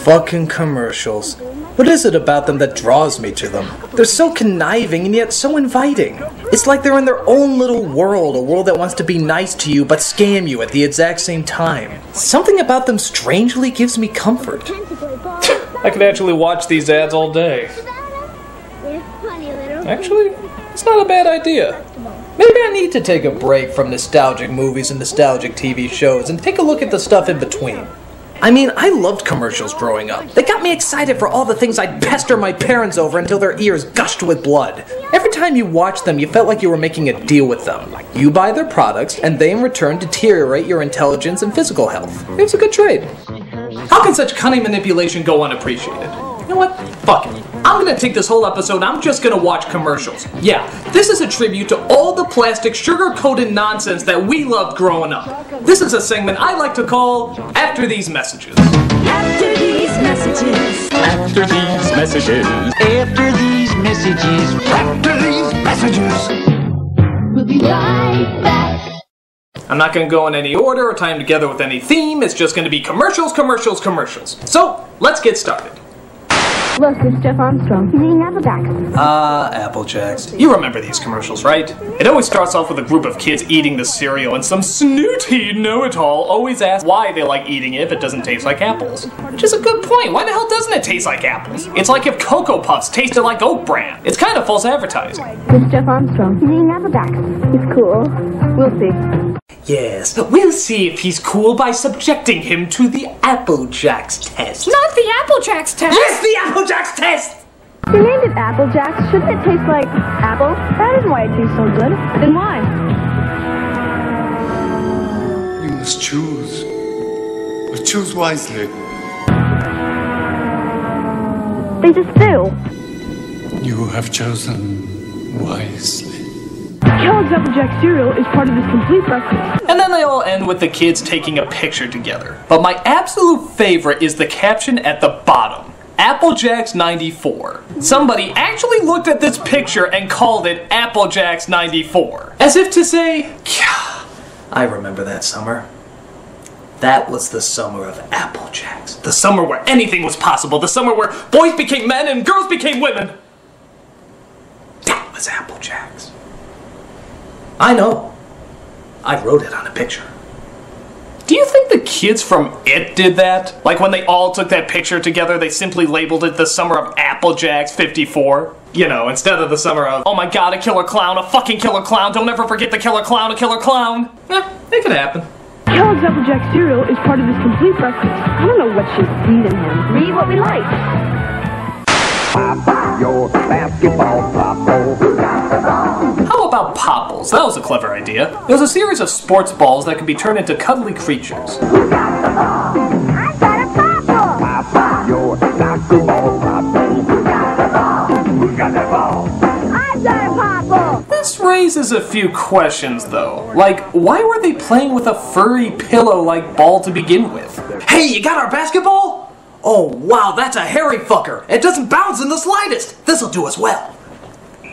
Fucking commercials. What is it about them that draws me to them? They're so conniving and yet so inviting. It's like they're in their own little world, a world that wants to be nice to you but scam you at the exact same time. Something about them strangely gives me comfort. I could actually watch these ads all day. Actually, it's not a bad idea. Maybe I need to take a break from nostalgic movies and nostalgic TV shows and take a look at the stuff in between. I mean, I loved commercials growing up. They got me excited for all the things I'd pester my parents over until their ears gushed with blood. Every time you watched them, you felt like you were making a deal with them. You buy their products, and they in return deteriorate your intelligence and physical health. It's a good trade. How can such cunning manipulation go unappreciated? You know what? Fuck it. I'm gonna take this whole episode and I'm just gonna watch commercials. Yeah, this is a tribute to all the plastic sugar-coated nonsense that we loved growing up. This is a segment I like to call After These Messages. After these messages. After these messages. After these messages. After these messages. We'll be right back. I'm not gonna go in any order or tie them together with any theme. It's just gonna be commercials, commercials, commercials. So, let's get started. Look, it's Jeff Armstrong. He's eating Apple Jacks. Apple Jacks. You remember these commercials, right? It always starts off with a group of kids eating the cereal, and some snooty know-it-all always asks why they like eating it if it doesn't taste like apples. Which is a good point. Why the hell doesn't it taste like apples? It's like if Cocoa Puffs tasted like Oat Bran. It's kind of false advertising. It's Jeff Armstrong. He's eating Apple Jacks. He's cool. We'll see. Yes, we'll see if he's cool by subjecting him to the Apple Jacks test. Not the Apple Jacks test! Yes, the Apple Jacks test! They named it Apple Jacks. Shouldn't it taste like apple? That isn't why it tastes so good. Then why? You must choose. But choose wisely. They just do. You have chosen wisely. Kellogg's Apple Jack cereal is part of this complete breakfast. And then they all end with the kids taking a picture together. But my absolute favorite is the caption at the bottom. Applejacks 94. Somebody actually looked at this picture and called it Applejacks 94. As if to say, yeah, I remember that summer. That was the summer of Applejacks. The summer where anything was possible. The summer where boys became men and girls became women. That was Applejacks. I know. I wrote it on a picture. Do you think the kids from It did that? Like when they all took that picture together, they simply labeled it the summer of Applejacks 54? You know, instead of the summer of, oh my god, a killer clown, a fucking killer clown, don't ever forget the killer clown, a killer clown. It could happen. Kellogg's Apple Jack cereal is part of this complete breakfast. I don't know what she's feeding him. Read what we like. Pop your basketball, How about Popples? That was a clever idea. It was a series of sports balls that could be turned into cuddly creatures. I got a popple. Pop your basketball, Who got the ball? I got a popple. This raises a few questions, though. Like, why were they playing with a furry pillow-like ball to begin with? Hey, you got our basketball? Oh, wow, that's a hairy fucker. It doesn't bounce in the slightest. This'll do us well.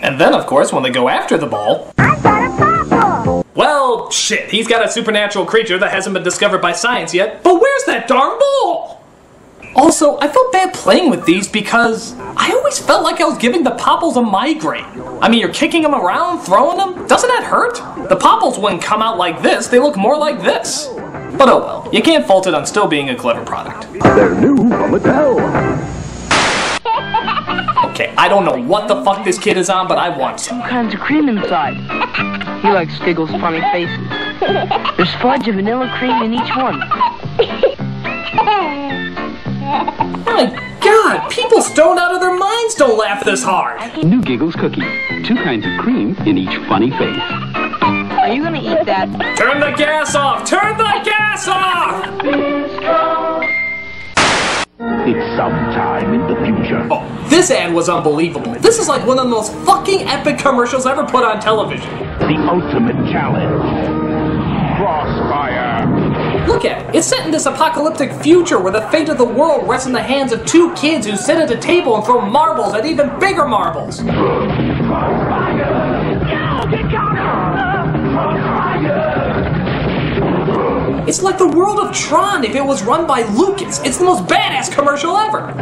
And then, of course, when they go after the ball... I got a popple. Well, shit, he's got a supernatural creature that hasn't been discovered by science yet. But where's that darn ball? Also, I felt bad playing with these because I always felt like I was giving the Popples a migraine. I mean, you're kicking them around, throwing them. Doesn't that hurt? The Popples wouldn't come out like this. They look more like this. But oh well, you can't fault it on still being a clever product. They're new from Mattel. Okay, I don't know what the fuck this kid is on, but I want some. Two kinds of cream inside. He likes Giggle's funny faces. There's fudge and vanilla cream in each one. My god, people stoned out of their minds don't laugh this hard. New Giggles cookie. Two kinds of cream in each funny face. Are you gonna eat that? Turn the gas off! Turn the gas off! It's sometime in the future. Oh, this ad was unbelievable. This is like one of the most fucking epic commercials ever put on television. The ultimate challenge. Crossfire. Look at it. It's set in this apocalyptic future where the fate of the world rests in the hands of two kids who sit at a table and throw marbles at even bigger marbles. It's like the world of Tron if it was run by Lucas. It's the most badass commercial ever.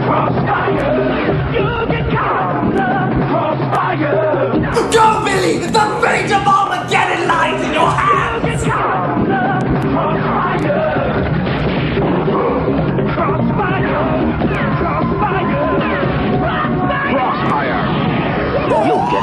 Go, Billy! The fate of Armageddon lies in your hands! You'll get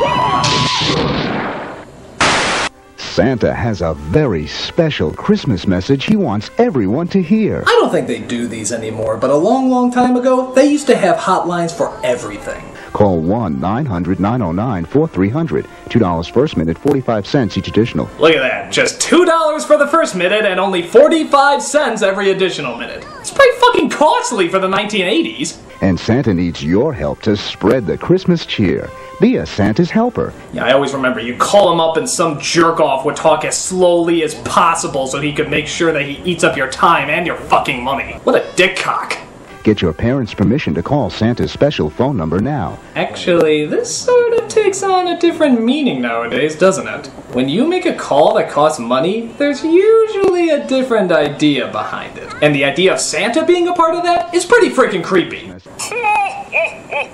Santa has a very special Christmas message he wants everyone to hear. I don't think they do these anymore, but a long, long time ago, they used to have hotlines for everything. Call 1-900-909-4300. $2 first minute, 45 cents each additional. Look at that. Just $2 for the first minute and only 45 cents every additional minute. It's pretty fucking costly for the 1980s. And Santa needs your help to spread the Christmas cheer. Be a Santa's helper. Yeah, I always remember you call him up and some jerk-off would talk as slowly as possible so he could make sure that he eats up your time and your fucking money. What a dick cock. Get your parents' permission to call Santa's special phone number now. Actually, this sort of takes on a different meaning nowadays, doesn't it? When you make a call that costs money, there's usually a different idea behind it. And the idea of Santa being a part of that is pretty freaking creepy.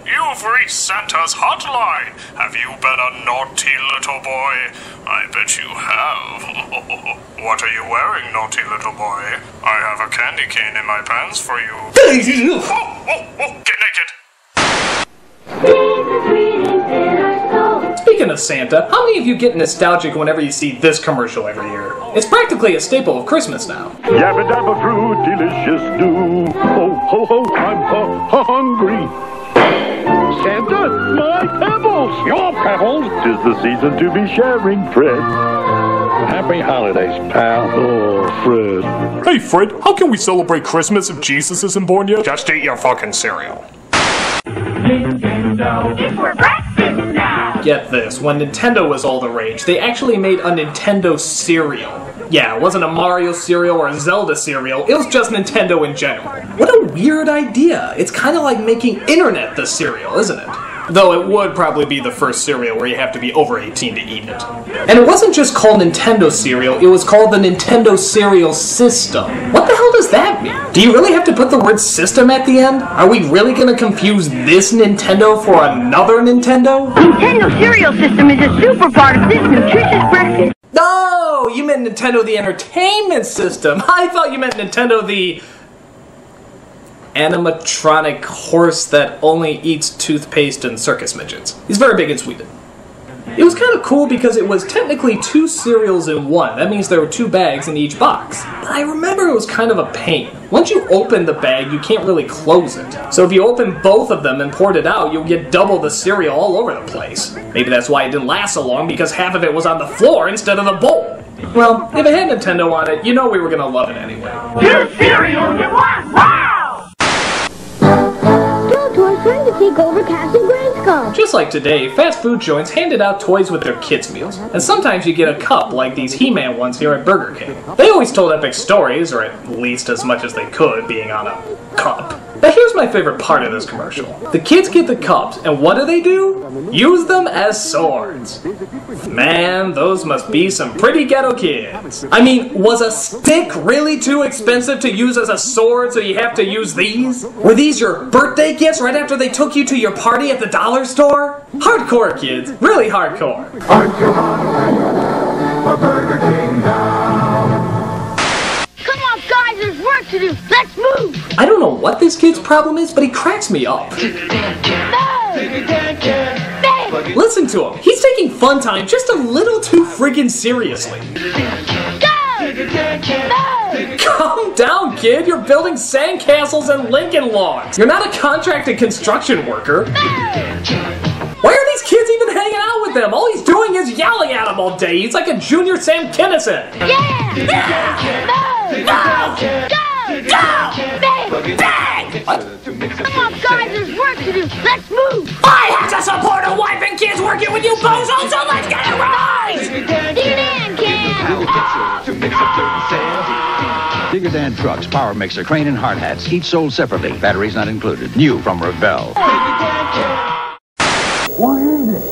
You've reached Santa's hotline. Have you been a naughty little boy? I bet you have. What are you wearing, naughty little boy? I have a candy cane in my pants for you. Get naked. Speaking of Santa, how many of you get nostalgic whenever you see this commercial every year? It's practically a staple of Christmas now. Yabba dabba fruit, delicious do. Ho ho ho, I'm hungry. Santa, my pebbles! Your pebbles! 'Tis the season to be sharing, Fred. Happy holidays, pal. Oh, Fred. Hey, Fred, how can we celebrate Christmas if Jesus isn't born yet? Just eat your fucking cereal. It's for breakfast now. Get this, when Nintendo was all the rage, they actually made a Nintendo cereal. Yeah, it wasn't a Mario cereal or a Zelda cereal, it was just Nintendo in general. What a weird idea. It's kind of like making internet the cereal, isn't it? Though it would probably be the first cereal where you have to be over 18 to eat it. And it wasn't just called Nintendo cereal, it was called the Nintendo Cereal System. What the hell does that mean? Do you really have to put the word system at the end? Are we really gonna confuse this Nintendo for another Nintendo? Nintendo Cereal System is a super part of this nutritious breakfast. No! You meant Nintendo the Entertainment System. I thought you meant Nintendo the animatronic horse that only eats toothpaste and circus midgets. He's very big in Sweden. It was kind of cool because it was technically 2 cereals in one. That means there were 2 bags in each box. But I remember it was kind of a pain. Once you open the bag, you can't really close it. So if you open both of them and poured it out, you'll get double the cereal all over the place. Maybe that's why it didn't last so long, because half of it was on the floor instead of the bowl. Well, if it had Nintendo on it, you know we were gonna love it anyway. 2 cereals in one! Wow! Toys trying to take over Castle Grayskull. Just like today, fast food joints handed out toys with their kids' meals, and sometimes you get a cup like these He-Man ones here at Burger King. They always told epic stories, or at least as much as they could, being on a cup. But here's my favorite part of this commercial. The kids get the cups, and what do? Use them as swords. Man, those must be some pretty ghetto kids. I mean, was a stick really too expensive to use as a sword, so you have to use these? Were these your birthday gifts right after they took you to your party at the dollar store? Hardcore, kids. Really hardcore. Aren't you hungry for Burger King now? Come on, guys, there's work to do. Let's move. I don't know what this kid's problem is, but he cracks me up. Listen to him. He's taking fun time just a little too friggin' seriously. Calm down, kid. You're building sandcastles and Lincoln Logs. You're not a contracted construction worker. Why are these kids even hanging out with him? All he's doing is yelling at him all day. He's like a junior Sam Kinison. What? Come on, guys, there's work to do. Let's move. I have to support a wife and kids working with you bozos, so let's get it right! Digger Dan Trucks, Power Mixer, Crane, and Hard Hats, each sold separately. Batteries not included. New from Revell. What is it?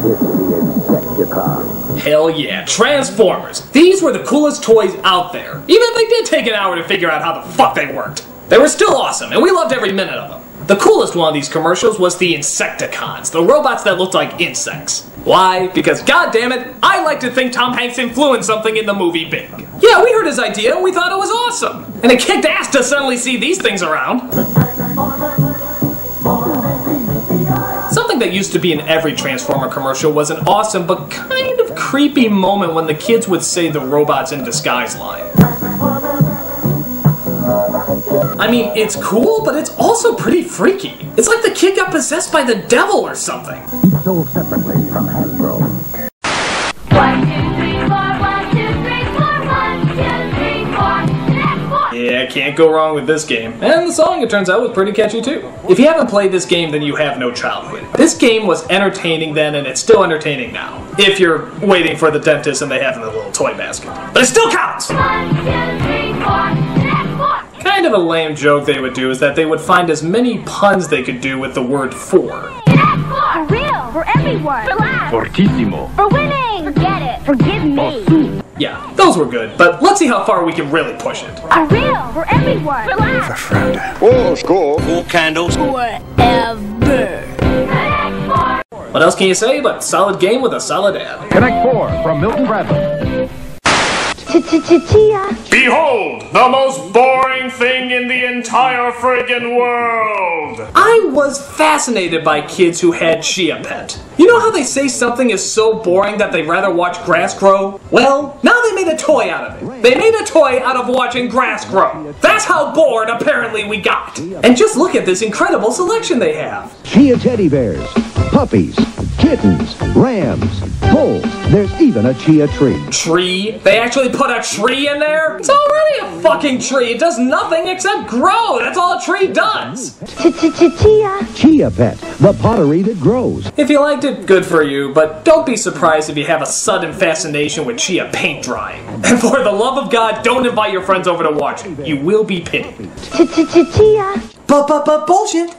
It's the infected Insecticons. Hell yeah, Transformers. These were the coolest toys out there. Even if they did take an hour to figure out how the fuck they worked. They were still awesome, and we loved every minute of them. The coolest one of these commercials was the Insecticons, the robots that looked like insects. Why? Because goddammit, I like to think Tom Hanks influenced something in the movie big. Yeah, we heard his idea and we thought it was awesome. And it kicked ass to suddenly see these things around. Something that used to be in every Transformer commercial was an awesome but kind of creepy moment when the kids would say the robots in disguise line. I mean, it's cool, but it's also pretty freaky. It's like the kid got possessed by the devil or something. Each sold separately from Hasbro. 1, 2, 3, 4, 1, 2, 3, 4, 1, 2, 3, 4, 4. Yeah, can't go wrong with this game. And the song, it turns out, was pretty catchy too. If you haven't played this game, then you have no childhood. This game was entertaining then, and it's still entertaining now. If you're waiting for the dentist and they have it in the little toy basket. But it still counts! 1, 2, 3, 4. Kind of a lame joke they would do is that they would find as many puns they could do with the word for. For real, for everyone, for laughs, Fortissimo. for winning, forget it, forgive me. Yeah, those were good, but let's see how far we can really push it. For real, for everyone, for laughs, Oh, score. 4 candles. forever. What else can you say but solid game with a solid ad? Connect 4 from Milton Bradley. Chia. Behold, the most boring thing in the entire friggin' world! I was fascinated by kids who had Chia Pet. You know how they say something is so boring that they'd rather watch grass grow? Well, now they made a toy out of it. They made a toy out of watching grass grow. That's how bored apparently we got. And just look at this incredible selection they have. Chia teddy bears, puppies, kittens, rams, bulls. There's even a chia tree. Tree? They actually put a tree in there? It's already a fucking tree. It does nothing except grow. That's all a tree does. Chia. Chia Pet, the pottery that grows. If you liked it, good for you, but don't be surprised if you have a sudden fascination with Chia paint drying. And for the love of God, don't invite your friends over to watch it. You will be pitied. Chia. Bullshit.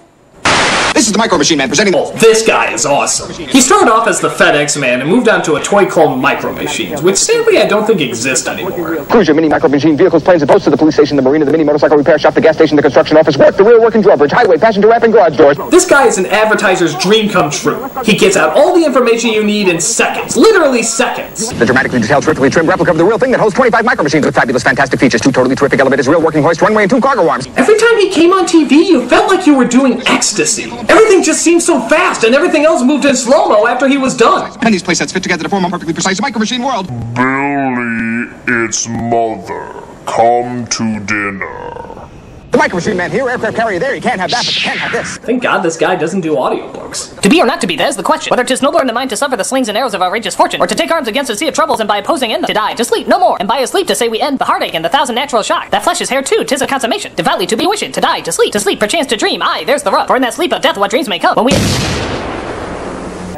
This is the Micro Machine Man presenting. Oh, this guy is awesome. He started off as the FedEx man and moved on to a toy called Micro Machines, which sadly I don't think exist anymore. Cruiser, mini Micro Machine vehicles, planes, and boats to the police station, the marina, the mini motorcycle repair shop, the gas station, the construction office, work, the real working drawbridge, highway, passenger wrap, and garage doors. This guy is an advertiser's dream come true. He gets out all the information you need in seconds. Literally seconds. The dramatically detailed, terrifically trimmed replica of the real thing that holds 25 Micro Machines with fabulous, fantastic features, 2 totally terrific elevators, real working hoist, runway, and 2 cargo arms. Every time he came on TV, you felt like you were doing ecstasy. Everything just seemed so fast, and everything else moved in slow-mo after he was done. And these playsets fit together to form a perfectly precise Micro Machine world. Billy, it's mother. Come to dinner. The Micro Machine Man here, aircraft carrier there. You can't have that, but you can have this. Thank God this guy doesn't do audiobooks. To be or not to be, that is the question. Whether 'tis nobler in the mind to suffer the slings and arrows of outrageous fortune, or to take arms against a sea of troubles and by opposing in them, to die, to sleep, no more, and by a sleep to say we end the heartache and the thousand natural shock. That flesh is hair too, 'tis a consummation. Devoutly to be wishing, to die, to sleep, perchance to dream. Aye, there's the rub. For in that sleep of death what dreams may come, when we...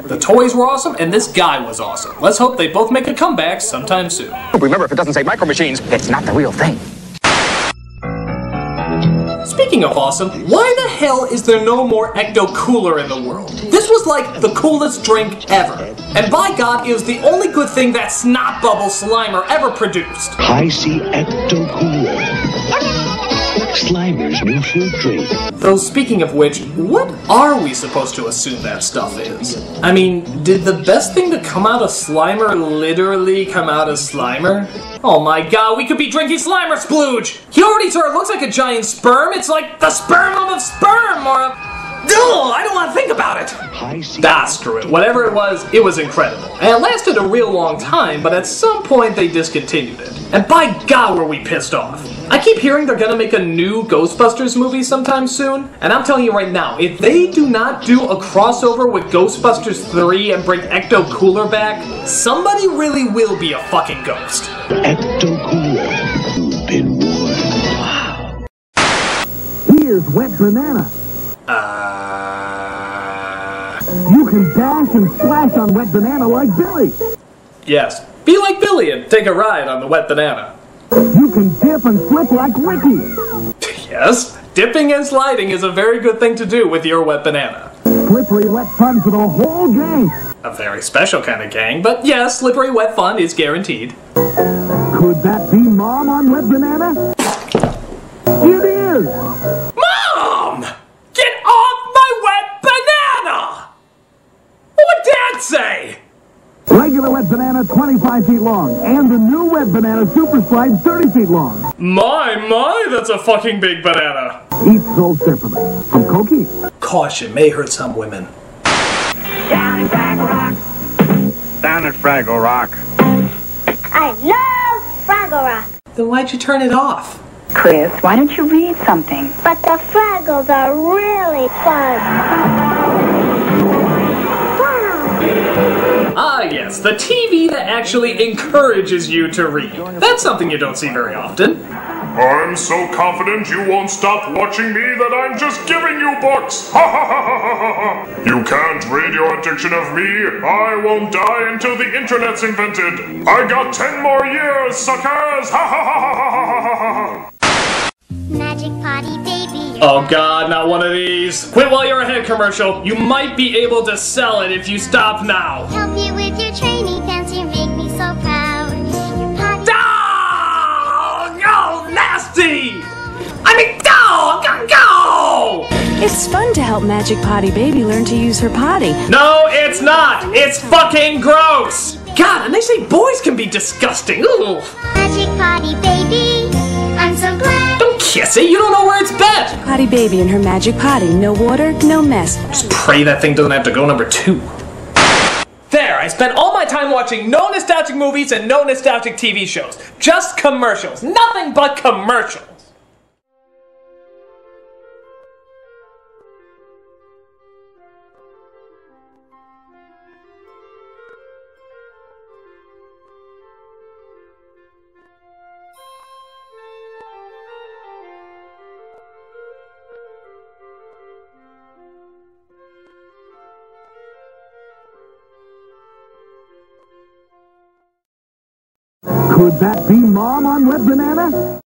The toys were awesome, and this guy was awesome. Let's hope they both make a comeback sometime soon. Remember, if it doesn't say Micro Machines, it's not the real thing. Speaking of awesome, why the hell is there no more Ecto Cooler in the world? This was like the coolest drink ever. And by God, it was the only good thing that Snot Bubble Slimer ever produced. I see Ecto Cooler. Slimer's new fruit drink. Though speaking of which, what are we supposed to assume that stuff is? I mean, did the best thing to come out of Slimer literally come out of Slimer? Oh my God, we could be drinking Slimer Splooge! He already sort of looks like a giant sperm. It's like the sperm of a sperm or a... Ugh, I don't want to think about it! Screw it. Whatever it was incredible. And it lasted a real long time, but at some point they discontinued it. And by God were we pissed off. I keep hearing they're gonna make a new Ghostbusters movie sometime soon, and I'm telling you right now, if they do not do a crossover with Ghostbusters 3 and bring Ecto Cooler back, somebody really will be a fucking ghost. Ecto Cooler. You've been warned. Wow. Here's Wet Banana. You can dash and splash on Wet Banana like Billy. Yes, be like Billy and take a ride on the Wet Banana. You can dip and flip like Ricky. Yes, dipping and sliding is a very good thing to do with your Wet Banana. Slippery wet fun for the whole gang. A very special kind of gang, but yes, slippery wet fun is guaranteed. Could that be Mom on Wet Banana? It is! Mom! Get off my wet banana! What would Dad say? Regular Wet Banana, 25 feet long, and the new Wet Banana Super Slide, 30 feet long. My, that's a fucking big banana. Each sold separately. From Cokie. Caution, may hurt some women. Down at Fraggle Rock. Down at Fraggle Rock. I love Fraggle Rock. Then why'd you turn it off? Chris, why don't you read something? But the Fraggles are really fun. Ah, yes, the TV that actually encourages you to read. That's something you don't see very often. I'm so confident you won't stop watching me that I'm just giving you books! Ha ha ha ha ha ha! You can't read your addiction of me. I won't die until the internet's invented. I got 10 more years, suckers! Ha ha ha ha ha ha ha! Magic Potty Baby. Oh god, not one of these. Quit while you're ahead commercial. You might be able to sell it if you stop now. Help you with your training pants, you make me so proud. Your potty. Oh, nasty! I mean, go! It's fun to help Magic Potty Baby learn to use her potty. No, it's not! It's fucking gross! God, and they say boys can be disgusting. Ooh. Magic Potty Baby, I'm so glad. Don't kiss it, you don't know where it's been! Potty Baby and her magic potty. No water, no mess. Just pray that thing doesn't have to go number 2. There, I spent all my time watching no nostalgic movies and no nostalgic TV shows. Just commercials. Nothing but commercials. Could that be Mom on Wet Banana?